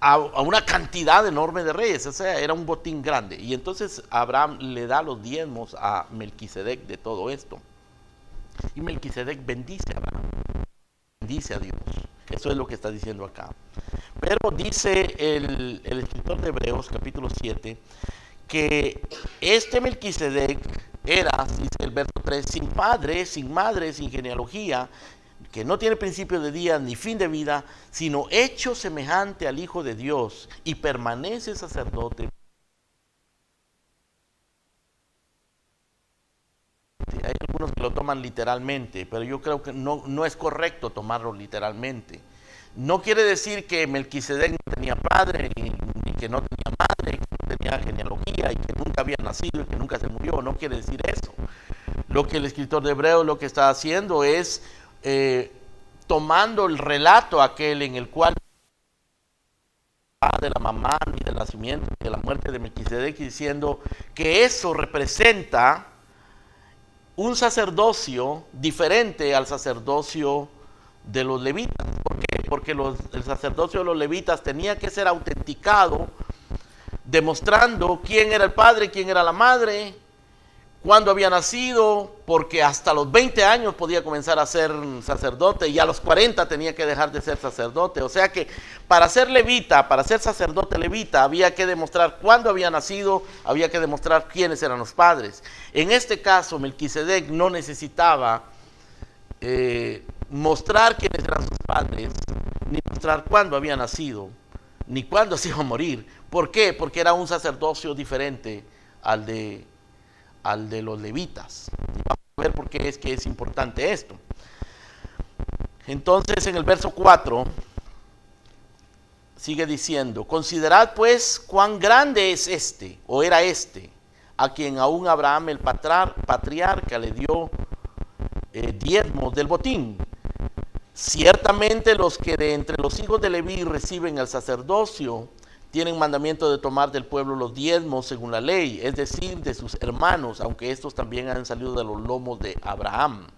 a una cantidad enorme de reyes, o sea, era un botín grande. Y entonces Abraham le da los diezmos a Melquisedec de todo esto. Y Melquisedec bendice a Abraham, bendice a Dios. Eso es lo que está diciendo acá. Pero dice el escritor de Hebreos, capítulo 7, que este Melquisedec era, dice el verso 3, sin padre, sin madre, sin genealogía, que no tiene principio de día ni fin de vida, sino hecho semejante al Hijo de Dios, y permanece sacerdote. Hay algunos que lo toman literalmente, pero yo creo que no es correcto tomarlo literalmente. No quiere decir que Melquisedec no tenía padre, ni que no tenía madre, que no tenía genealogía, y que nunca había nacido, y que nunca se murió. No quiere decir eso. Lo que el escritor de Hebreos lo que está haciendo es tomando el relato aquel en el cual de la mamá, ni del nacimiento, ni de la muerte de Melquisedec, y diciendo que eso representa un sacerdocio diferente al sacerdocio de los levitas. ¿Por qué? Porque el sacerdocio de los levitas tenía que ser autenticado, demostrando quién era el padre, quién era la madre, cuándo había nacido, porque hasta los 20 años podía comenzar a ser sacerdote y a los 40 tenía que dejar de ser sacerdote. O sea que para ser levita, para ser sacerdote levita, había que demostrar cuándo había nacido, había que demostrar quiénes eran los padres. En este caso, Melquisedec no necesitaba mostrar quiénes eran sus padres, ni mostrar cuándo había nacido, ni cuándo se iba a morir. ¿Por qué? Porque era un sacerdocio diferente al de los levitas. Y vamos a ver por qué es que es importante esto. Entonces, en el verso 4 sigue diciendo: considerad pues cuán grande es este, o era este, a quien aún Abraham el patriarca le dio diezmos del botín. Ciertamente los que de entre los hijos de Leví reciben el sacerdocio tienen mandamiento de tomar del pueblo los diezmos según la ley, es decir, de sus hermanos, aunque estos también han salido de los lomos de Abraham.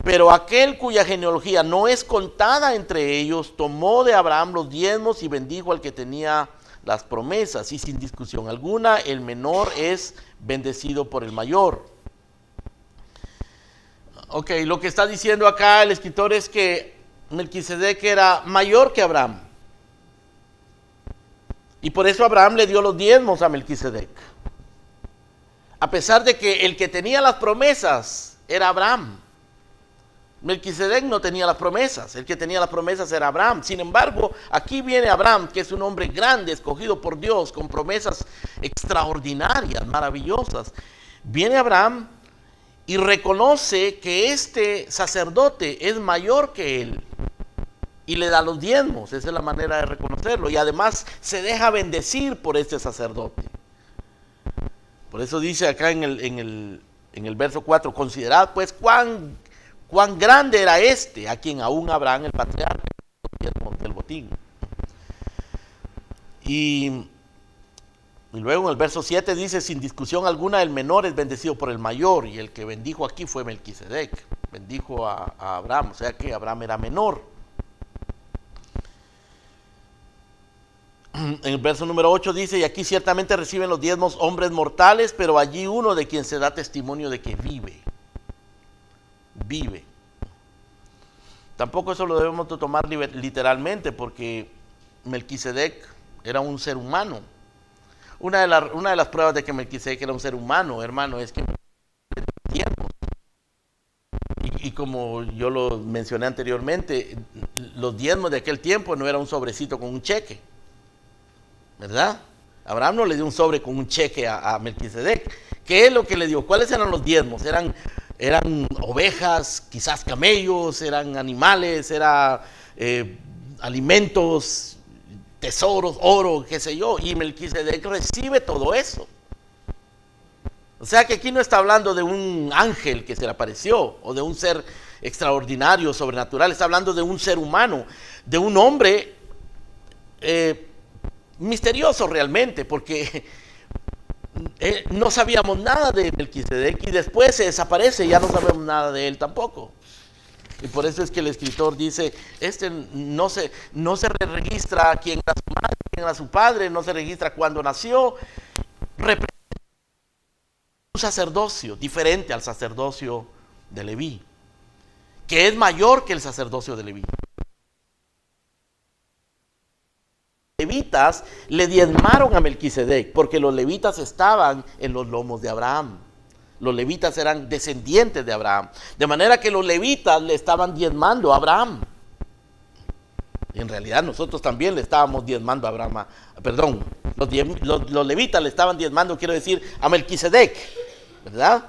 Pero aquel cuya genealogía no es contada entre ellos, tomó de Abraham los diezmos y bendijo al que tenía las promesas, y sin discusión alguna, el menor es bendecido por el mayor. Ok, lo que está diciendo acá el escritor es que Melquisedec era mayor que Abraham. Y por eso Abraham le dio los diezmos a Melquisedec. A pesar de que el que tenía las promesas era Abraham. Melquisedec no tenía las promesas, el que tenía las promesas era Abraham. Sin embargo, aquí viene Abraham, que es un hombre grande, escogido por Dios, con promesas extraordinarias, maravillosas. Viene Abraham y reconoce que este sacerdote es mayor que él. Y le da los diezmos, esa es la manera de reconocerlo. Y además se deja bendecir por este sacerdote. Por eso dice acá en el verso 4, considerad pues cuán grande era este, a quien aún Abraham el patriarca del botín. Y luego en el verso 7 dice, sin discusión alguna el menor es bendecido por el mayor, y el que bendijo aquí fue Melquisedec, bendijo a Abraham, o sea que Abraham era menor. En el verso número 8 dice, y aquí ciertamente reciben los diezmos hombres mortales, pero allí uno de quien se da testimonio de que vive. Tampoco eso lo debemos tomar literalmente, porque Melquisedec era un ser humano. Una de las pruebas de que Melquisedec era un ser humano, hermano, es que y como yo lo mencioné anteriormente, los diezmos de aquel tiempo no era un sobrecito con un cheque, ¿verdad? Abraham no le dio un sobre con un cheque a Melquisedec. ¿Qué es lo que le dio? ¿Cuáles eran los diezmos? Eran ovejas, quizás camellos, eran animales, eran alimentos, tesoros, oro, qué sé yo. Y Melquisedec recibe todo eso. O sea que aquí no está hablando de un ángel que se le apareció o de un ser extraordinario, sobrenatural. Está hablando de un ser humano, de un hombre misterioso realmente, porque no sabíamos nada de Melquisedec y después se desaparece, ya no sabemos nada de él tampoco. Y por eso es que el escritor dice, no se registra quién era su madre, quién era su padre, no se registra cuándo nació. Representa un sacerdocio diferente al sacerdocio de Leví, que es mayor que el sacerdocio de Leví. Los levitas le diezmaron a Melquisedec porque los levitas estaban en los lomos de Abraham. Los levitas eran descendientes de Abraham, de manera que los levitas le estaban diezmando a Abraham. Y en realidad nosotros también le estábamos diezmando a Abraham, perdón, los levitas le estaban diezmando, quiero decir, a Melquisedec, ¿verdad?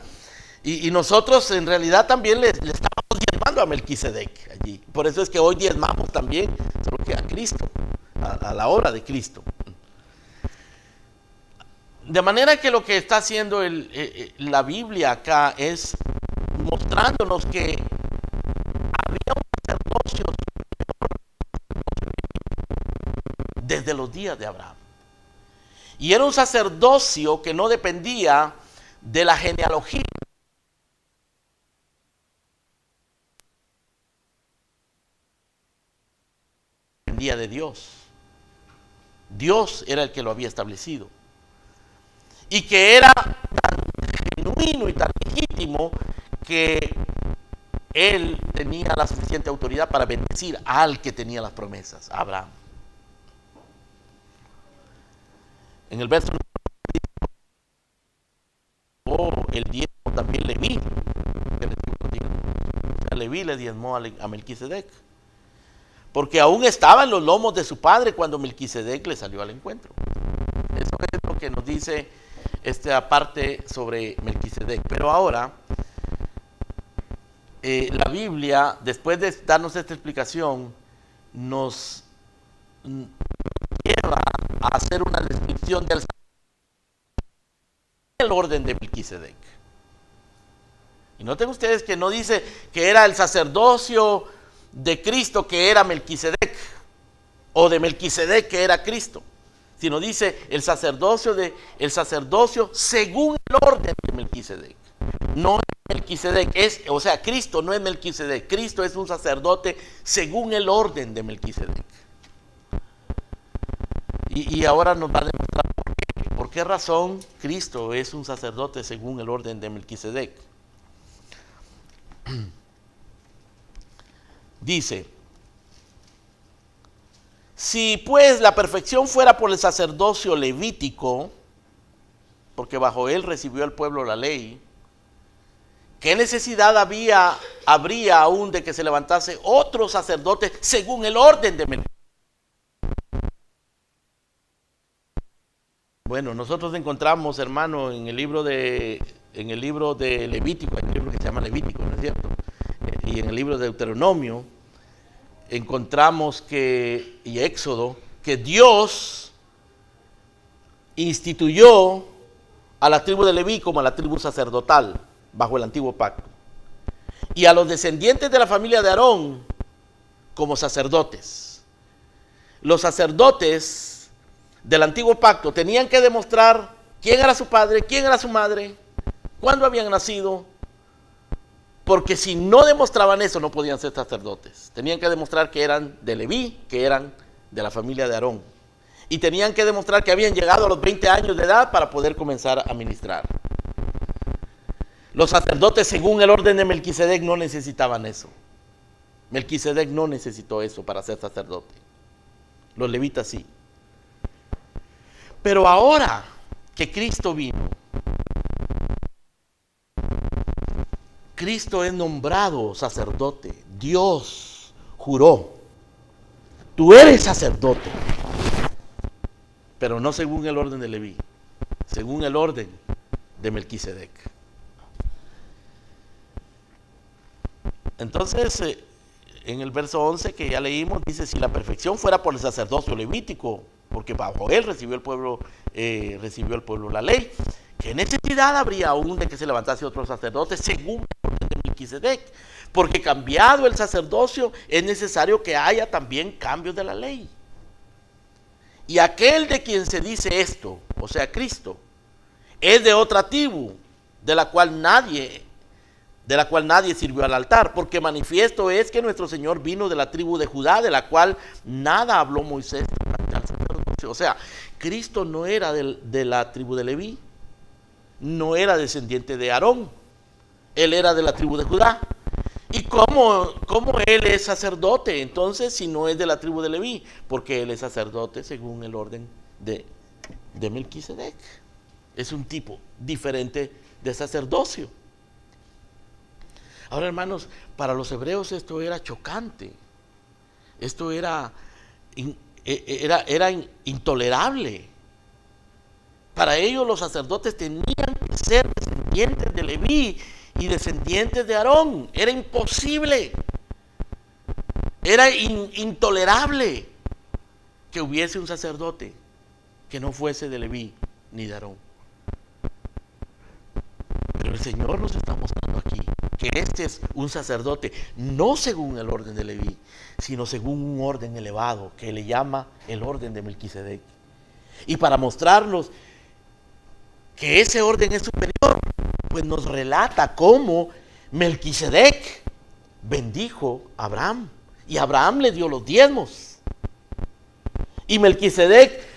Y nosotros en realidad también le estábamos diezmando a Melquisedec allí. Por eso es que hoy diezmamos también, solo que a Cristo, a la obra de Cristo. De manera que lo que está haciendo la Biblia acá es mostrándonos que había un sacerdocio desde los días de Abraham. Y era un sacerdocio que no dependía de la genealogía. Dependía de Dios. Dios era el que lo había establecido. Y que era tan genuino y tan legítimo que él tenía la suficiente autoridad para bendecir al que tenía las promesas, a Abraham. En el verso el diezmo también Leví. Leví le diezmó a Melquisedec, porque aún estaba en los lomos de su padre cuando Melquisedec le salió al encuentro. Eso es lo que nos dice esta parte sobre Melquisedec. Pero ahora la Biblia, después de darnos esta explicación, nos lleva a hacer una descripción del orden de Melquisedec. Y noten ustedes que no dice que era el sacerdocio de Cristo que era Melquisedec, o de Melquisedec que era Cristo, sino dice el sacerdocio según el orden de Melquisedec. No es Melquisedec, o sea, Cristo no es Melquisedec. Cristo es un sacerdote según el orden de Melquisedec. Y ahora nos va a demostrar por qué razón Cristo es un sacerdote según el orden de Melquisedec. Dice: si pues la perfección fuera por el sacerdocio levítico, porque bajo él recibió el pueblo la ley, ¿qué necesidad habría aún de que se levantase otro sacerdote según el orden de Melquisedec? Bueno, nosotros encontramos, hermano, en el libro de Levítico, hay un libro que se llama Levítico, ¿no es cierto? Y en el libro de Deuteronomio encontramos y Éxodo, que Dios instituyó a la tribu de Leví como a la tribu sacerdotal bajo el antiguo pacto, y a los descendientes de la familia de Aarón como sacerdotes. Los sacerdotes del antiguo pacto tenían que demostrar quién era su padre, quién era su madre, cuándo habían nacido, porque si no demostraban eso no podían ser sacerdotes. Tenían que demostrar que eran de Leví, que eran de la familia de Aarón, y tenían que demostrar que habían llegado a los 20 años de edad para poder comenzar a ministrar. Los sacerdotes según el orden de Melquisedec no necesitaban eso. Melquisedec no necesitó eso para ser sacerdote. Los levitas sí. Pero ahora que Cristo vino, Cristo es nombrado sacerdote. Dios juró: tú eres sacerdote, pero no según el orden de Leví, según el orden de Melquisedec. Entonces, en el verso 11 que ya leímos, dice: si la perfección fuera por el sacerdocio levítico, porque bajo él recibió el pueblo la ley, ¿qué necesidad habría aún de que se levantase otro sacerdote según el orden de Melquisedec? Porque cambiado el sacerdocio, es necesario que haya también cambios de la ley. Y aquel de quien se dice esto, o sea Cristo, es de otra tribu, de la cual nadie de la cual nadie sirvió al altar, porque manifiesto es que nuestro Señor vino de la tribu de Judá, de la cual nada habló Moisés durante el sacerdocio. O sea, Cristo no era de la tribu de Leví, no era descendiente de Aarón, él era de la tribu de Judá. ¿Y cómo él es sacerdote entonces si no es de la tribu de Leví? Porque él es sacerdote según el orden de Melquisedec. Es un tipo diferente de sacerdocio. Ahora, hermanos, para los hebreos esto era chocante. Esto era intolerable. Para ellos los sacerdotes tenían que ser descendientes de Leví y descendientes de Aarón. Era imposible. Era intolerable que hubiese un sacerdote que no fuese de Leví ni de Aarón. Pero el Señor nos está mostrando aquí que este es un sacerdote no según el orden de Leví, sino según un orden elevado que le llama el orden de Melquisedec. Y para mostrarnos que ese orden es superior, pues nos relata cómo Melquisedec bendijo a Abraham y Abraham le dio los diezmos. Y Melquisedec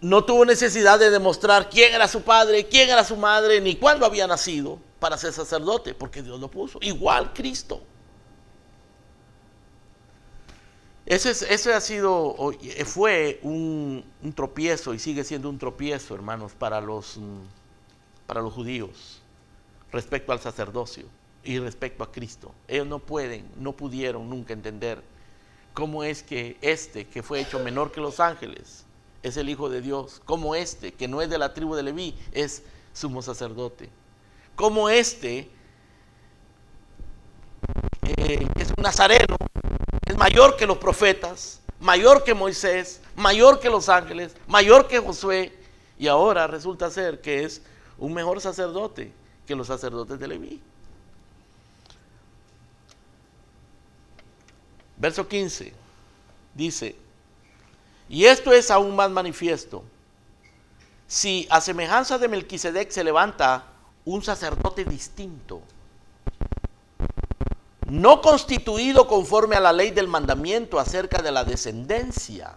no tuvo necesidad de demostrar quién era su padre, quién era su madre, ni cuándo había nacido para ser sacerdote, porque Dios lo puso. Igual Cristo. Fue un tropiezo y sigue siendo un tropiezo, hermanos, para los judíos respecto al sacerdocio y respecto a Cristo. Ellos no pudieron nunca entender cómo es que que fue hecho menor que los ángeles, es el Hijo de Dios, como que no es de la tribu de Leví, es sumo sacerdote, como que es un nazareno, es mayor que los profetas, mayor que Moisés, mayor que los ángeles, mayor que Josué, y ahora resulta ser que es un mejor sacerdote que los sacerdotes de Leví. Verso 15 dice: y esto es aún más manifiesto, si a semejanza de Melquisedec se levanta un sacerdote distinto, no constituido conforme a la ley del mandamiento acerca de la descendencia,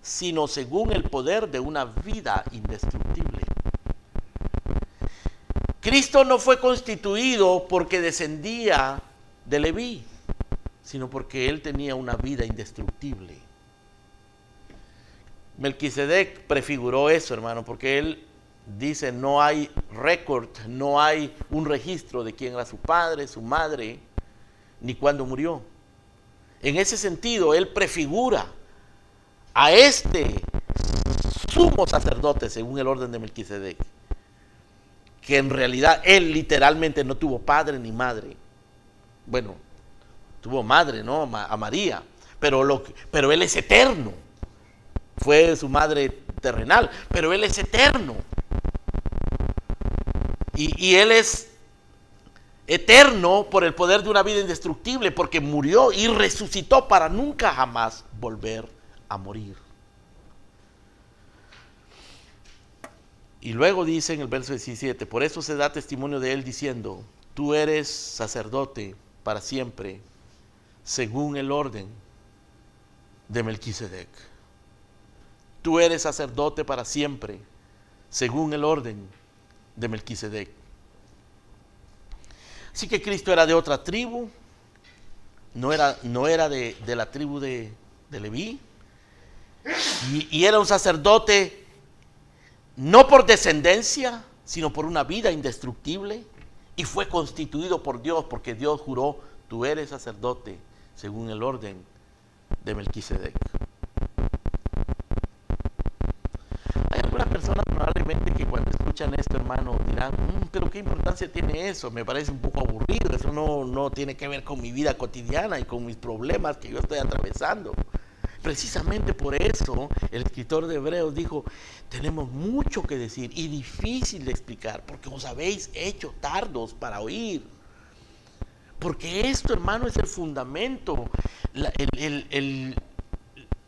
sino según el poder de una vida indestructible. Cristo no fue constituido porque descendía de Leví, sino porque él tenía una vida indestructible. Melquisedec prefiguró eso, hermano, porque él dice: no hay récord, no hay un registro de quién era su padre, su madre, ni cuándo murió. En ese sentido, él prefigura a este sumo sacerdote según el orden de Melquisedec, que en realidad él literalmente no tuvo padre ni madre. Bueno, tuvo madre, ¿no? A María, pero él es eterno. Fue su madre terrenal, pero él es eterno. Y él es eterno por el poder de una vida indestructible, porque murió y resucitó para nunca jamás volver a morir. Y luego dice en el verso 17: por eso se da testimonio de él diciendo: tú eres sacerdote para siempre, según el orden de Melquisedec. Tú eres sacerdote para siempre, según el orden de Melquisedec. Así que Cristo era de otra tribu, no era de la tribu de Leví, y era un sacerdote no por descendencia, sino por una vida indestructible, y fue constituido por Dios, porque Dios juró: tú eres sacerdote según el orden de Melquisedec. Hay algunas personas probablemente que cuando escuchan esto, hermano, dirán: pero qué importancia tiene eso, me parece un poco aburrido, eso no tiene que ver con mi vida cotidiana y con mis problemas que yo estoy atravesando. Precisamente por eso el escritor de Hebreos dijo: tenemos mucho que decir y difícil de explicar, porque os habéis hecho tardos para oír. Porque esto, hermano, es el fundamento,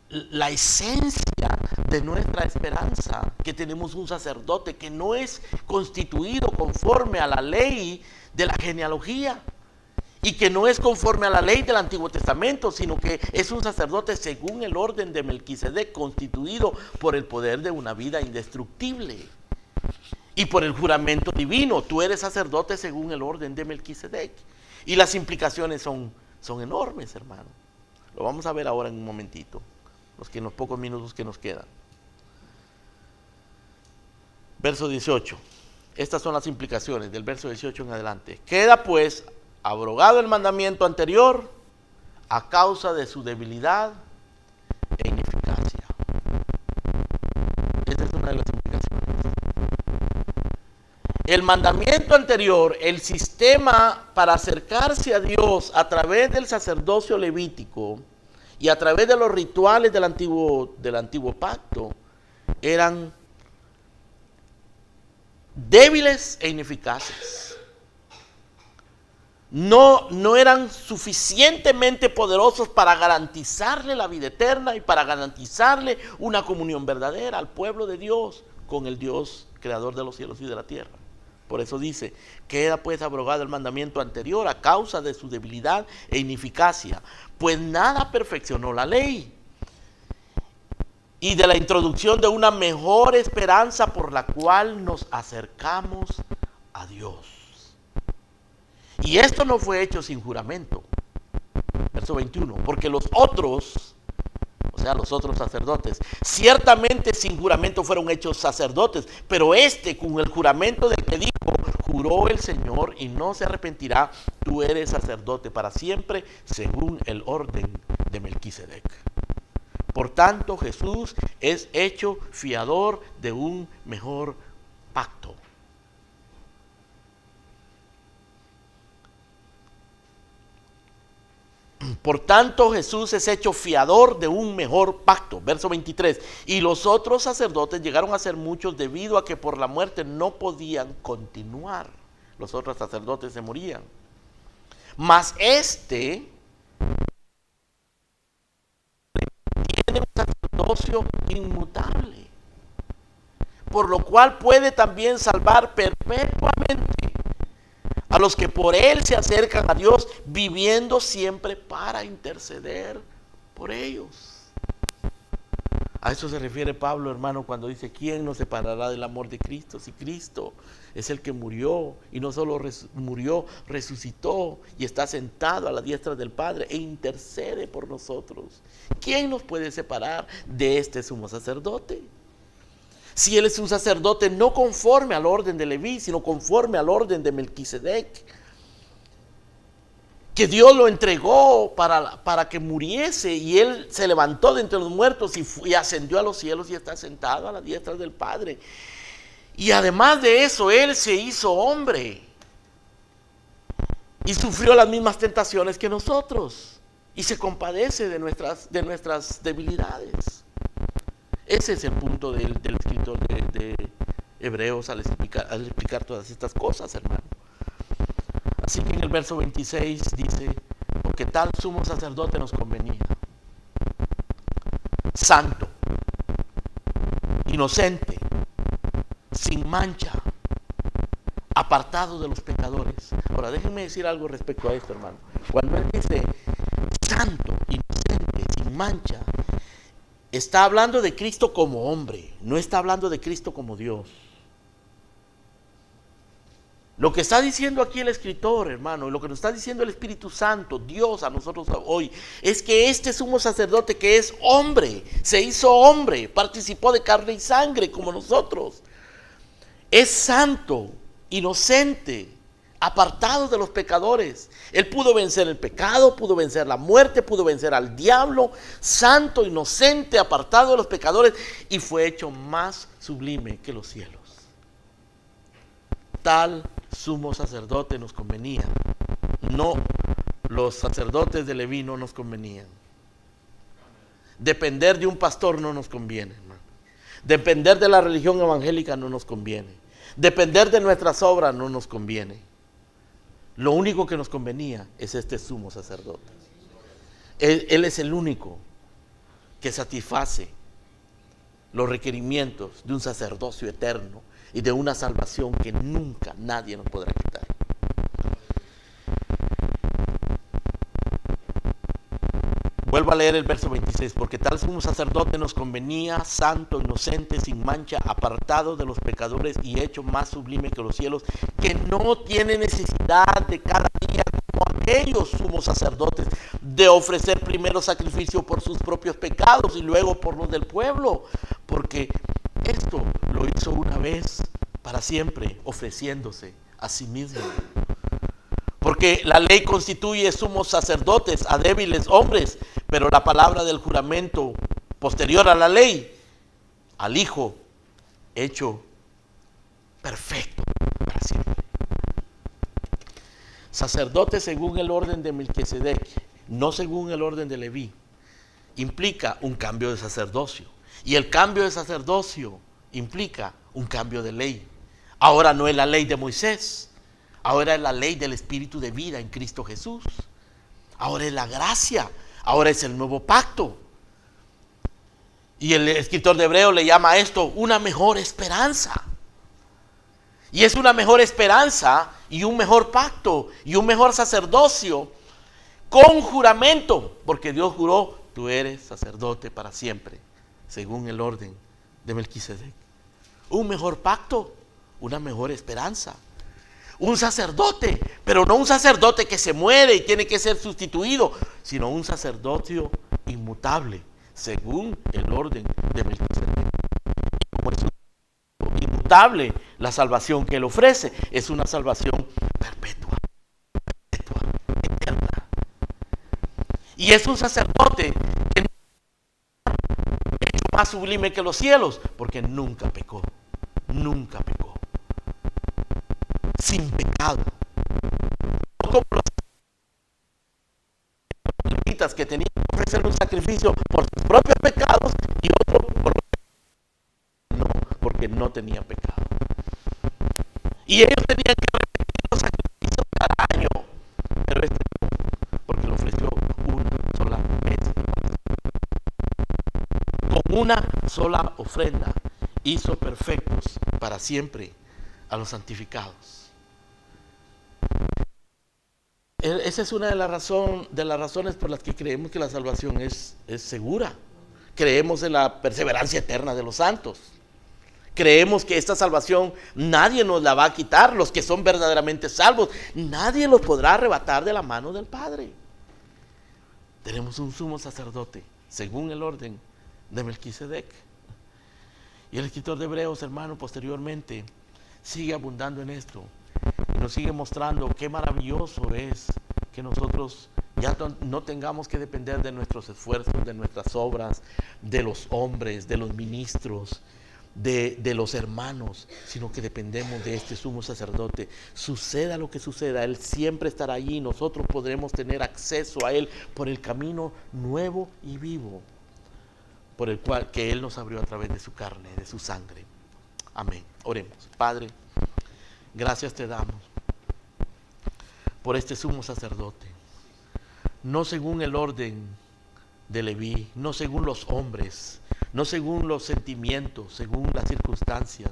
la esencia de nuestra esperanza, que tenemos un sacerdote que no es constituido conforme a la ley de la genealogía y que no es conforme a la ley del Antiguo Testamento, sino que es un sacerdote según el orden de Melquisedec, constituido por el poder de una vida indestructible y por el juramento divino. Tú eres sacerdote según el orden de Melquisedec. Y las implicaciones son enormes, hermano. Lo vamos a ver ahora en un momentito, en los pocos minutos que nos quedan. Verso 18. Estas son las implicaciones del verso 18 en adelante. Queda pues abrogado el mandamiento anterior a causa de su debilidad e ineficacia. Esta es una de las implicaciones. El mandamiento anterior, el sistema para acercarse a Dios a través del sacerdocio levítico y a través de los rituales del antiguo pacto, eran débiles e ineficaces. No eran suficientemente poderosos para garantizarle la vida eterna y para garantizarle una comunión verdadera al pueblo de Dios con el Dios creador de los cielos y de la tierra. Por eso dice, queda pues abrogado el mandamiento anterior a causa de su debilidad e ineficacia, pues nada perfeccionó la ley. Y de la introducción de una mejor esperanza por la cual nos acercamos a Dios. Y esto no fue hecho sin juramento. Verso 21, porque los otros, o sea, los otros sacerdotes, ciertamente sin juramento fueron hechos sacerdotes, pero con el juramento del que dijo, juró el Señor y no se arrepentirá, tú eres sacerdote para siempre, según el orden de Melquisedec. Por tanto, Jesús es hecho fiador de un mejor pacto. Por tanto, Jesús es hecho fiador de un mejor pacto. Verso 23. Y los otros sacerdotes llegaron a ser muchos debido a que por la muerte no podían continuar. Los otros sacerdotes se morían. Mas tiene un sacerdocio inmutable, por lo cual puede también salvar perpetuamente a los que por él se acercan a Dios, viviendo siempre para interceder por ellos. A eso se refiere Pablo, hermano, cuando dice, ¿quién nos separará del amor de Cristo? Si Cristo es el que murió, y no solo murió, resucitó y está sentado a la diestra del Padre e intercede por nosotros. ¿Quién nos puede separar de este sumo sacerdote? Si él es un sacerdote no conforme al orden de Leví, sino conforme al orden de Melquisedec, que Dios lo entregó para que muriese, y él se levantó de entre los muertos y ascendió a los cielos y está sentado a la diestra del Padre. Y además de eso, él se hizo hombre y sufrió las mismas tentaciones que nosotros y se compadece de nuestras debilidades. Ese es el punto del escritor de Hebreos al explicar todas estas cosas, hermano. Así que en el verso 26 dice, porque tal sumo sacerdote nos convenía, santo, inocente, sin mancha, apartado de los pecadores. Ahora déjenme decir algo respecto a esto, hermano. Cuando él dice santo, inocente, sin mancha, está hablando de Cristo como hombre, no está hablando de Cristo como Dios. Lo que está diciendo aquí el escritor, hermano, y lo que nos está diciendo el Espíritu Santo, Dios a nosotros hoy, es que este sumo sacerdote que es hombre, se hizo hombre, participó de carne y sangre como nosotros, es santo, inocente, apartado de los pecadores. Él pudo vencer el pecado, pudo vencer la muerte, pudo vencer al diablo, santo, inocente, apartado de los pecadores, y fue hecho más sublime que los cielos. Tal sumo sacerdote nos convenía. No, los sacerdotes de Leví no nos convenían. Depender de un pastor no nos conviene, hermano. Depender de la religión evangélica no nos conviene. Depender de nuestras obras no nos conviene. Lo único que nos convenía es este sumo sacerdote. Él es el único que satisface los requerimientos de un sacerdocio eterno y de una salvación que nunca nadie nos podrá quitar. Vuelvo a leer el verso 26. Porque tal sumo sacerdote nos convenía, santo, inocente, sin mancha, apartado de los pecadores y hecho más sublime que los cielos, que no tiene necesidad de cada día, como aquellos sumos sacerdotes, de ofrecer primero sacrificio por sus propios pecados y luego por los del pueblo. Porque esto lo hizo una vez para siempre, ofreciéndose a sí mismo. Porque la ley constituye sumos sacerdotes a débiles hombres, pero la palabra del juramento posterior a la ley, al Hijo, hecho perfecto para siempre. Sacerdote según el orden de Melquisedec, no según el orden de Leví, implica un cambio de sacerdocio. Y el cambio de sacerdocio implica un cambio de ley. Ahora no es la ley de Moisés. Ahora es la ley del Espíritu de vida en Cristo Jesús. Ahora es la gracia. Ahora es el nuevo pacto. Y el escritor de Hebreos le llama a esto una mejor esperanza. Y es una mejor esperanza y un mejor pacto y un mejor sacerdocio con juramento. Porque Dios juró, tú eres sacerdote para siempre, según el orden de Melquisedec. Un mejor pacto, una mejor esperanza. Un sacerdote, pero no un sacerdote que se muere y tiene que ser sustituido, sino un sacerdocio inmutable, según el orden de Melquisedec. Como es inmutable, la salvación que él ofrece es una salvación perpetua, eterna. Y es un sacerdote que es más sublime que los cielos, porque nunca pecó, nunca pecó. Sin pecado. No como los levitas que tenían que ofrecer un sacrificio por sus propios pecados y otro por los no, porque no tenía pecado. Y ellos tenían que repetir los sacrificios cada año, pero este no, porque lo ofreció una sola vez. Con una sola ofrenda hizo perfectos para siempre a los santificados. Esa es una de las razones por las que creemos que la salvación es segura. Creemos en la perseverancia eterna de los santos. Creemos que esta salvación nadie nos la va a quitar. Los que son verdaderamente salvos, nadie los podrá arrebatar de la mano del Padre. Tenemos un sumo sacerdote, según el orden de Melquisedec. Y el escritor de Hebreos, hermano, posteriormente sigue abundando en esto. Y nos sigue mostrando qué maravilloso es que nosotros ya no tengamos que depender de nuestros esfuerzos, de nuestras obras, de los hombres, de los ministros, de los hermanos, sino que dependemos de este sumo sacerdote. Suceda lo que suceda, Él siempre estará allí. Nosotros podremos tener acceso a Él por el camino nuevo y vivo, por el cual que Él nos abrió a través de su carne, de su sangre. Amén. Oremos. Padre, gracias te damos por este sumo sacerdote, no según el orden de Leví, no según los hombres, no según los sentimientos, según las circunstancias,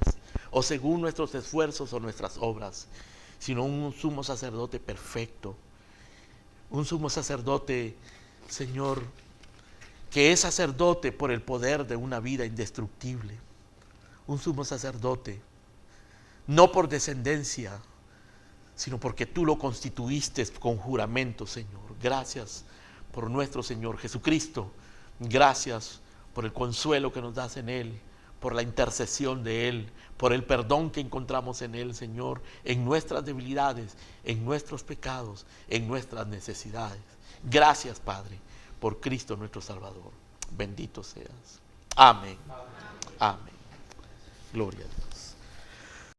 o según nuestros esfuerzos o nuestras obras, sino un sumo sacerdote perfecto, un sumo sacerdote, Señor, que es sacerdote por el poder de una vida indestructible, un sumo sacerdote no por descendencia, sino porque tú lo constituiste con juramento, Señor. Gracias por nuestro Señor Jesucristo. Gracias por el consuelo que nos das en Él, por la intercesión de Él, por el perdón que encontramos en Él, Señor, en nuestras debilidades, en nuestros pecados, en nuestras necesidades. Gracias, Padre, por Cristo nuestro Salvador. Bendito seas. Amén. Amén. Gloria a Dios.